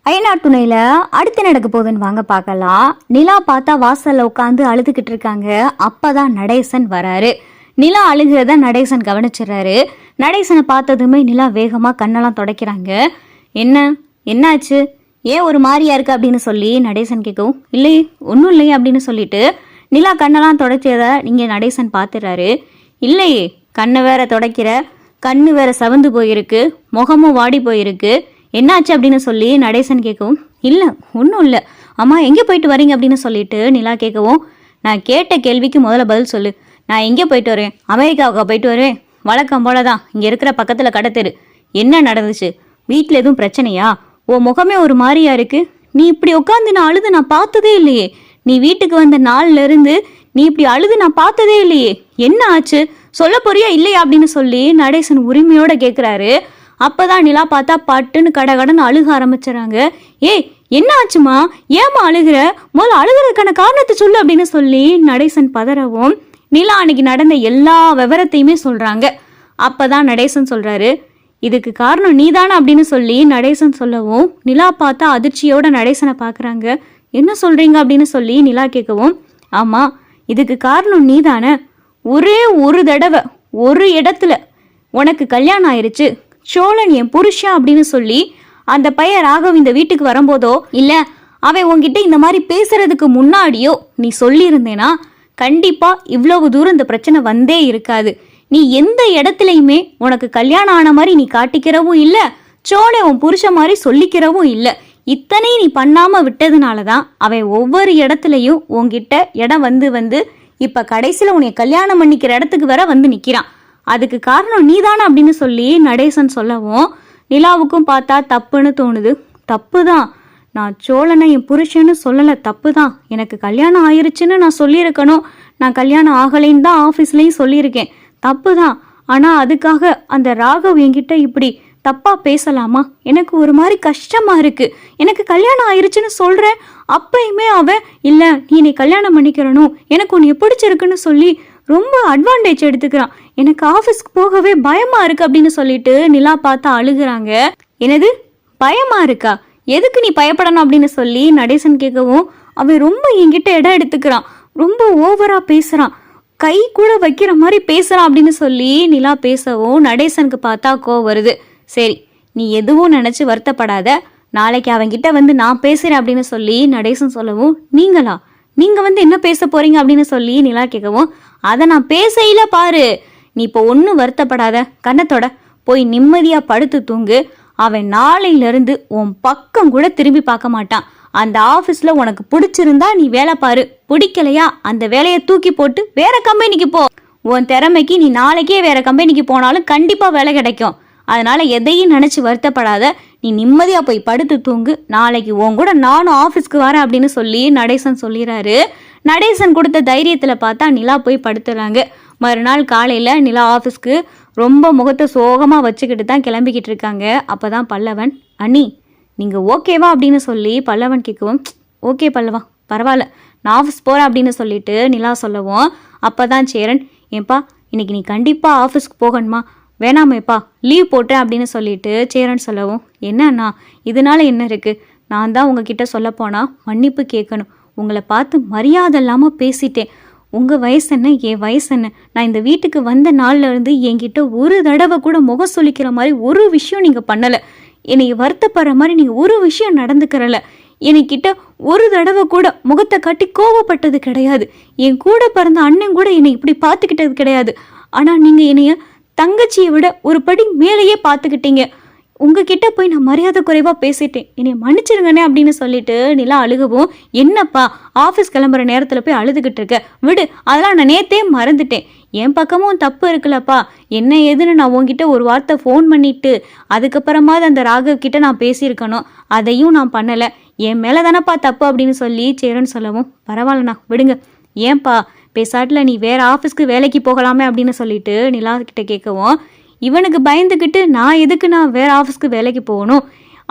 அயனார் துணையில அடுத்து நடக்க போகுதுன்னு வாங்க பார்க்கலாம். நிலா பார்த்தா வாசல்ல உட்காந்து அழுதுகிட்டு இருக்காங்க. அப்பதான் நடேசன் வராரு. நிலா அழுகிறத நடேசன் கவனிச்சிடறாரு. நடேசனை பார்த்ததுமே நிலா வேகமா கண்ணெல்லாம் துடைக்கிறாங்க. என்ன என்னாச்சு, ஏன் ஒரு மாதிரியா இருக்கு அப்படின்னு சொல்லி நடேசன் கேட்கவும், இல்லையே ஒன்றும் இல்லையே அப்படின்னு சொல்லிட்டு நிலா கண்ணெல்லாம் துடைச்சத நீங்க நடேசன் பார்த்துறாரு. இல்லையே, கண்ணை வேற துடைக்கிற, கண்ணு வேற சவந்து போயிருக்கு, முகமும் வாடி போயிருக்கு, என்னாச்சு அப்படின்னு சொல்லி நடேசன் கேட்கவும், இல்லை ஒன்றும் இல்லை, அம்மா எங்கே போயிட்டு வரீங்க அப்படின்னு சொல்லிட்டு நிலா கேட்கவும், நான் கேட்ட கேள்விக்கு முதல்ல பதில் சொல்லு. நான் எங்கே போயிட்டு வரேன்? அமெரிக்காவுக்கா போயிட்டு வரேன்? வழக்கம் போல தான், இங்கே இருக்கிற பக்கத்தில் கடத்தெரு. என்ன நடந்துச்சு? வீட்டில் எதுவும் பிரச்சனையா? உன் முகமே ஒரு மாதிரியா இருக்கு. நீ இப்படி உட்காந்து நான் அழுது நான் பார்த்ததே இல்லையே. நீ வீட்டுக்கு வந்த நாள்ல இருந்து நீ இப்படி அழுது நான் பார்த்ததே இல்லையே. என்ன ஆச்சு, சொல்ல போறியா இல்லையா அப்படின்னு சொல்லி நடேசன் உரிமையோட கேட்குறாரு. அப்பதான் நிலா பார்த்தா பட்டுன்னு கடன்னு அழுக ஆரம்பிச்சுறாங்க. ஏய் என்ன ஆச்சுமா, ஏமா அழுகிற, முதல்ல அழுகிறதுக்கான காரணத்தை சொல்லு அப்படின்னு சொல்லி நடேசன் பதறவும் நிலா அன்னைக்கு நடந்த எல்லா விவரத்தையுமே சொல்றாங்க. அப்பதான் நடேசன் சொல்றாரு, இதுக்கு காரணம் நீதானே அப்படின்னு சொல்லி நடேசன் சொல்லவும் நிலா பார்த்தா அதிர்ச்சியோட நடேசனை பார்க்குறாங்க. என்ன சொல்றீங்க அப்படின்னு சொல்லி நிலா கேட்கவும், ஆமா இதுக்கு காரணம் நீதானே. ஒரே ஒரு தடவை ஒரு இடத்துல உனக்கு கல்யாணம் ஆயிருச்சு, சோழன் என் புருஷன் அப்படின்னு சொல்லி அந்த பையன் ராகவ் இந்த வீட்டுக்கு வரும்போதோ இல்ல அவன் உன்கிட்ட இந்த மாதிரி பேசுறதுக்கு முன்னாடியோ நீ சொல்லியிருந்தேனா கண்டிப்பா இவ்வளவு தூரம் இந்த பிரச்சனை வந்தே இருக்காது. நீ எந்த இடத்துலையுமே உனக்கு கல்யாணம் ஆன மாதிரி நீ காட்டிக்கிறவும் இல்ல, சோழன் உன் புருஷன் மாதிரி சொல்லிக்கிறவும் இல்ல. இத்தனை நீ பண்ணாம விட்டதுனாலதான் அவன் ஒவ்வொரு இடத்துலையும் உன்கிட்ட இடம் வந்து இப்ப கடைசியில உன்னை கல்யாணம் பண்ணிக்கிற இடத்துக்கு வர வந்து நிக்கிறான். அதுக்கு காரணம் நீதானே அப்படின்னு சொல்லி நடேசன் சொல்லவும் நிலாவுக்கும் பார்த்தா தப்புன்னு தோணுது. தப்பு தான், நான் சோழனை என் புருஷன்னு சொல்லலை, தப்பு தான். எனக்கு கல்யாணம் ஆயிருச்சுன்னு நான் சொல்லியிருக்கணும், நான் கல்யாணம் ஆகலைன்னு தான் ஆஃபீஸ்லேயும் சொல்லியிருக்கேன், தப்பு தான். ஆனால் அதுக்காக அந்த ராகவ் என்கிட்ட இப்படி தப்பா பேசலாமா? எனக்கு ஒரு மாதிரி கஷ்டமா இருக்கு. எனக்கு கல்யாணம் ஆயிருச்சுன்னு சொல்றேன், அப்பயுமே அவன் இல்லை நீ என்னை கல்யாணம் பண்ணிக்கிறணும், எனக்கு உன்னை பிடிச்சிருக்குன்னு சொல்லி ரொம்ப அட்வான்டேஜ் எடுத்துக்கிறான். எனக்கு ஆஃபீஸ்க்கு போகவே பயமா இருக்கு அப்படின்னு சொல்லிட்டு நிலா பார்த்தா அழுகுறாங்க. என்னது பயமா இருக்கா? எதுக்கு நீ பயப்படணும் அப்படின்னு சொல்லி நடேசன் கேட்கவும், அவன் ரொம்ப என்கிட்ட இடம் எடுத்துக்கிறான், ரொம்ப ஓவரா பேசுறான், கை கூட வைக்கிற மாதிரி பேசுறான் அப்படின்னு சொல்லி நிலா பேசவும் நடேசனுக்கு பார்த்தா கோவம் வருது. சரி நீ எதுவும் நினைச்சு வருத்தப்படாத, நாளைக்கு அவன்கிட்ட வந்து நான் பேசுறேன் அப்படின்னு சொல்லி நடேசன் சொல்லவும், நீங்க என்ன பேச போறீங்க அப்படின்னு சொல்லி நிலா கேட்கவும், அதை நான் பேசையில பாரு, நீ இப்போ ஒன்றும் வருத்தப்படாத, கண்ணத்தோட போய் நிம்மதியா படுத்து தூங்கு. அவன் நாளையில இருந்து உன் பக்கம் கூட திரும்பி பார்க்க மாட்டான். அந்த ஆஃபீஸ்ல உனக்கு பிடிச்சிருந்தா நீ வேலை பாரு, பிடிக்கலையா அந்த வேலையை தூக்கி போட்டு வேற கம்பெனிக்கு போ. உன் திறமைக்கு நீ நாளைக்கே வேற கம்பெனிக்கு போனாலும் கண்டிப்பா வேலை கிடைக்கும். அதனால எதையும் நினைச்சு வருத்தப்படாத, நீ நிம்மதியா போய் படுத்து தூங்கு. நாளைக்கு உன் கூட நானும் ஆஃபீஸ்க்கு வரேன் அப்படின்னு சொல்லி நடேசன் சொல்லிடுறாரு. நடேசன் கொடுத்த தைரியத்துல பார்த்தா நிலா போய் படுத்துறாங்க. மறுநாள் காலையில நிலா ஆஃபீஸ்க்கு ரொம்ப முகத்தை சோகமா வச்சுக்கிட்டு தான் கிளம்பிக்கிட்டு இருக்காங்க. அப்பதான் பல்லவன், அண்ணி நீங்க ஓகேவா அப்படின்னு சொல்லி பல்லவன் கேட்கவும், ஓகே பல்லவா பரவாயில்ல, நான் ஆஃபீஸ் போறேன் அப்படின்னு சொல்லிட்டு நிலா சொல்லவும், அப்பதான் சேரன், ஏன்பா இன்னைக்கு நீ கண்டிப்பா ஆஃபீஸ்க்கு போகணுமா? வேணாமேப்பா லீவ் போட்டேன் அப்படின்னு சொல்லிட்டு சேரன் சொல்லவும், என்னண்ணா இதனால என்ன இருக்கு? நான் தான் உங்ககிட்ட சொல்ல போனா மன்னிப்பு கேட்கணும். உங்களை பார்த்து மரியாதை இல்லாமல் பேசிட்டேன். உங்கள் வயசு என்ன, என் வயசு என்ன? நான் இந்த வீட்டுக்கு வந்த நாள்ல இருந்து என்கிட்ட ஒரு தடவை கூட முகம் சொல்லிக்கிற மாதிரி ஒரு விஷயம் நீங்கள் பண்ணலை. என்னை வருத்தப்படுற மாதிரி நீங்கள் ஒரு விஷயம் நடந்துக்கிறல. என்கிட்ட ஒரு தடவை கூட முகத்தை காட்டி கோவப்பட்டது கிடையாது. என் கூட பிறந்த அண்ணன் கூட என்னை இப்படி பார்த்துக்கிட்டது கிடையாது. ஆனால் நீங்கள் என்னைய தங்கச்சியை விட ஒரு படி மேலேயே பார்த்துக்கிட்டீங்க. உங்ககிட்ட போய் நான் மரியாதை குறைவா பேசிட்டேன், என்னை மன்னிச்சிருங்கண்ணே அப்படின்னு சொல்லிட்டு நிலா அழுகவும், என்னப்பா ஆஃபீஸ் கிளம்புற நேரத்தில் போய் அழுதுகிட்டு இருக்க, விடு, அதெல்லாம் நான் நேத்தே மறந்துட்டேன். என் பக்கமும் தப்பு இருக்குல்லப்பா, என்ன ஏதுன்னு நான் உங்ககிட்ட ஒரு வார்த்தை ஃபோன் பண்ணிட்டு அதுக்கப்புறமாவது அந்த ராகவ் கிட்ட நான் பேசியிருக்கணும், அதையும் நான் பண்ணலை. என் மேலே தானப்பா தப்பு அப்படின்னு சொல்லி சேரன் சொல்லவும், பரவாயில்லண்ணா விடுங்க, ஏன்பா பேசாட்டில் நீ வேற ஆஃபீஸ்க்கு வேலைக்கு போகலாமே அப்படின்னு சொல்லிட்டு நிலா கிட்ட கேட்கவும், இவனுக்கு பயந்துக்கிட்டு நான் வேற ஆஃபீஸ்க்கு வேலைக்கு போகணும்,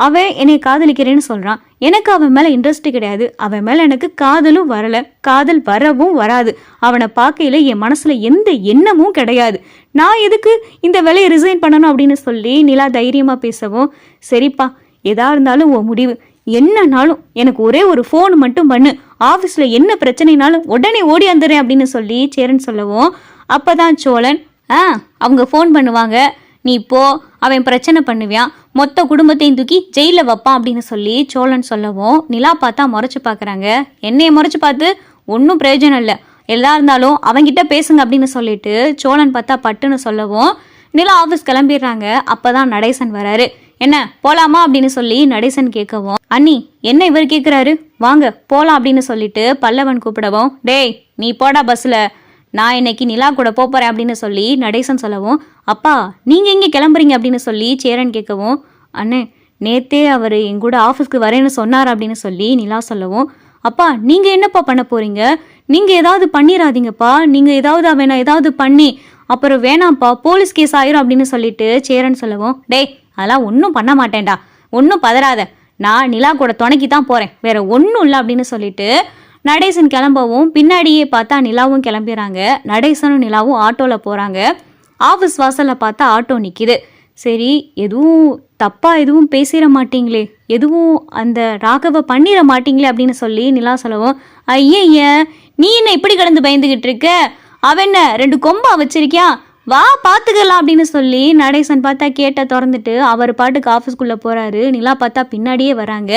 அவன் என்னை காதலிக்கிறேன்னு சொல்றான், எனக்கு அவன் மேல இன்ட்ரெஸ்ட் கிடையாது, அவன் மேல எனக்கு காதலும் வரல, காதல் வரவும் வராது, அவனை பார்க்கையில என் மனசுல எந்த எண்ணமும் கிடையாது, நான் எதுக்கு இந்த வேலையை ரிசைன் பண்ணணும் அப்படின்னு சொல்லி நிலா தைரியமா பேசவும், சரிப்பா எதா இருந்தாலும் உன் முடிவு, என்னன்னாலும் எனக்கு ஒரே ஒரு ஃபோன் மட்டும் பண்ணு, ஆஃபீஸ்ல என்ன பிரச்சனைனாலும் உடனே ஓடி வந்துடுறேன் அப்படின்னு சொல்லி சேரன் சொல்லவும் அப்பதான் சோழன் அவங்க ஃபோன் பண்ணுவாங்க, நீ போ, அவன் பிரச்சனை பண்ணுவியான், மொத்த குடும்பத்தையும் தூக்கி ஜெயில வைப்பான் அப்படின்னு சொல்லி சோழன் சொல்லவும் நிலா பார்த்தா முறைச்சு பார்க்குறாங்க. என்னைய முறைச்சு பார்த்து ஒன்றும் பிரயோஜனம் இல்லை, எதா இருந்தாலும் அவங்கிட்ட பேசுங்க அப்படின்னு சொல்லிட்டு சோழன் பார்த்தா பட்டுன்னு சொல்லவும் நிலா ஆஃபீஸ் கிளம்பிடுறாங்க. அப்பதான் நடேசன் வராரு. என்ன போலாமா அப்படின்னு சொல்லி நடேசன் கேட்கவும், அண்ணி என்ன இவர் கேட்குறாரு, வாங்க போலாம் அப்படின்னு சொல்லிட்டு பல்லவன் கூப்பிடவும், டேய் நீ போடா பஸ்ல, நான் இன்னைக்கு நிலா கூட போறேன் அப்படின்னு சொல்லி நடேசன் சொல்லவும், அப்பா நீங்க எங்க கிளம்புறீங்க அப்படின்னு சொல்லி சேரன் கேட்கவும், அண்ணே நேத்தே அவர் எங்கூட ஆஃபீஸ்க்கு வரேன்னு சொன்னார் அப்படின்னு சொல்லி நிலா சொல்லவும், அப்பா நீங்க என்னப்பா பண்ண போறீங்க, நீங்க ஏதாவது பண்ணிடாதீங்கப்பா, நீங்க ஏதாவது அவனை ஏதாவது பண்ணி அப்புறம் வேணாம்ப்பா போலீஸ் கேஸ் ஆயிரும் அப்படின்னு சொல்லிட்டு சேரன் சொல்லவும், டேய் அதெல்லாம் ஒன்றும் பண்ண மாட்டேன்டா, ஒன்றும் பதறாத, நான் நிலா கூட துணைக்கி தான் போகிறேன், வேற ஒன்றும் இல்லை அப்படின்னு சொல்லிட்டு நடேசன் கிளம்பவும் பின்னாடியே பார்த்தா நிலாவும் கிளம்பிடுறாங்க. நடேசனும் நிலாவும் ஆட்டோவில் போகிறாங்க. ஆஃபீஸ் வாசலில் பார்த்தா ஆட்டோ நிற்கிது. சரி எதுவும் தப்பாக எதுவும் பேசிட மாட்டீங்களே, எதுவும் அந்த ராகவை பண்ணிட மாட்டீங்களே அப்படின்னு சொல்லி நிலா சொல்லவும், ஐய நீ என்ன இப்படி கிடந்து பயந்துக்கிட்டு இருக்க, அவன் என்ன 2 கொம்பா வச்சிருக்கியா, வா பார்த்துக்கலாம் அப்படின்னு சொல்லி நடேசன் பார்த்தா கேட்ட திறந்துட்டு அவர் பாட்டுக்கு ஆஃபீஸ்க்குள்ளே போகிறாரு. நிலா பார்த்தா பின்னாடியே வராங்க.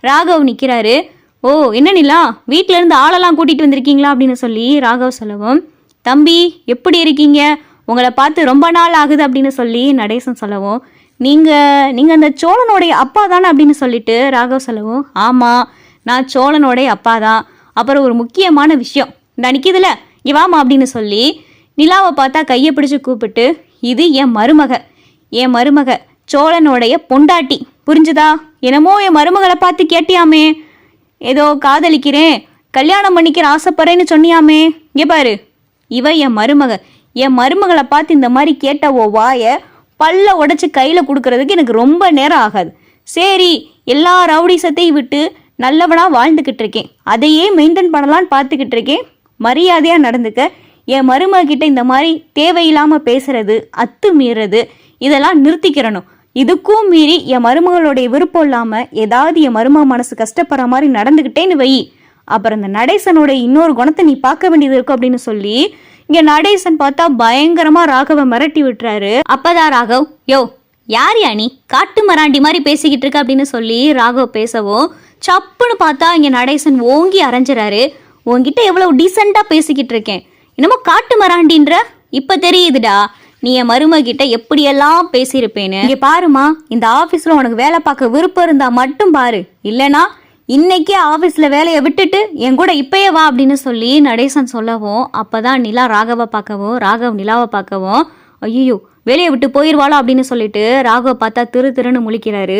ராகவ் நிற்கிறாரு. ஓ என்ன நிலா வீட்டிலேருந்து ஆளெல்லாம் கூட்டிகிட்டு வந்திருக்கீங்களா அப்படின்னு சொல்லி ராகவ் சொல்லவும், தம்பி எப்படி இருக்கீங்க, உங்களை பார்த்து ரொம்ப நாள் ஆகுது அப்படின்னு சொல்லி நடேசன் சொல்லவும், நீங்கள் அந்த சோழனுடைய அப்பா தானே அப்படின்னு சொல்லிட்டு ராகவ் சொல்லவும், ஆமாம் நான் சோழனுடைய அப்பா தான், அப்புறம் ஒரு முக்கியமான விஷயம் இந்த நிற்கிதுல இங்கே வாமா அப்படின்னு சொல்லி நிலாவை பார்த்தா கையை பிடிச்சி கூப்பிட்டு, இது என் மருமக சோழனுடைய பொண்டாட்டி, புரிஞ்சுதா, என்னமோ என் மருமகளை பார்த்து கேட்டியாமே, ஏதோ காதலிக்கிறேன் கல்யாணம் பண்ணிக்கிற ஆசைப்படுறேன்னு சொன்னியாமே, இங்கே பாரு இவ என் மருமகளை பார்த்து இந்த மாதிரி கேட்டவோ வாயை பல்ல உடைச்சி கையில் கொடுக்கறதுக்கு எனக்கு ரொம்ப நேரம் ஆகாது. சரி எல்லா ரவுடிசத்தையும் விட்டு நல்லவனாக வாழ்ந்துக்கிட்டு இருக்கேன், அதையே மெயின்டைன் பண்ணலான்னு பார்த்துக்கிட்டு இருக்கேன், மரியாதையாக நடந்துக்க, என் மருமகிட்ட இந்த மாதிரி தேவையில்லாமல் பேசுறது அத்துமீறது இதெல்லாம் நிறுத்திக்கிறணும், இதுக்கும் மீறி என் மருமகளுடைய விருப்பம் இல்லாமல் ஏதாவது என் மருமக மனசு கஷ்டப்படுற மாதிரி நடந்துக்கிட்டேன்னு வை, அப்புறம் இந்த நடேசனோட இன்னொரு குணத்தை நீ பார்க்க வேண்டியது இருக்கும் அப்படின்னு சொல்லி இங்கே நடேசன் பார்த்தா பயங்கரமாக ராகவை மிரட்டி விட்டுறாரு. அப்பதான் ராகவ், யோ யார் நீ காட்டு மராண்டி மாதிரி பேசிக்கிட்டு இருக்க அப்படின்னு சொல்லி ராகவ் பேசவும் சப்புன்னு பார்த்தா இங்கே நடேசன் ஓங்கி அரைஞ்சிறாரு. உங்ககிட்ட எவ்வளவு டீசெண்டாக பேசிக்கிட்டு இருக்கேன், என்னமோ காட்டு மராண்டின்ற, இப்போ தெரியுதுடா நீ என் மருமகிட்ட எப்படியெல்லாம் பேசியிருப்பேன்னு. இங்கே பாருமா, இந்த ஆஃபீஸில் உனக்கு வேலை பார்க்க விருப்பம் இருந்தால் மட்டும் பாரு, இல்லைனா இன்னைக்கே ஆஃபீஸில் வேலையை விட்டுட்டு என் கூட இப்பயே வா அப்படின்னு சொல்லி நடேசன் சொல்லவும் அப்போதான் நிலா ராகவை பார்க்கவும் ராகவ் நிலாவை பார்க்கவும், ஐயோ வேலையை விட்டு போயிடுவாளோ அப்படின்னு சொல்லிட்டு ராகவ் பார்த்தா திரு திருன்னு முழிக்கிறாரு.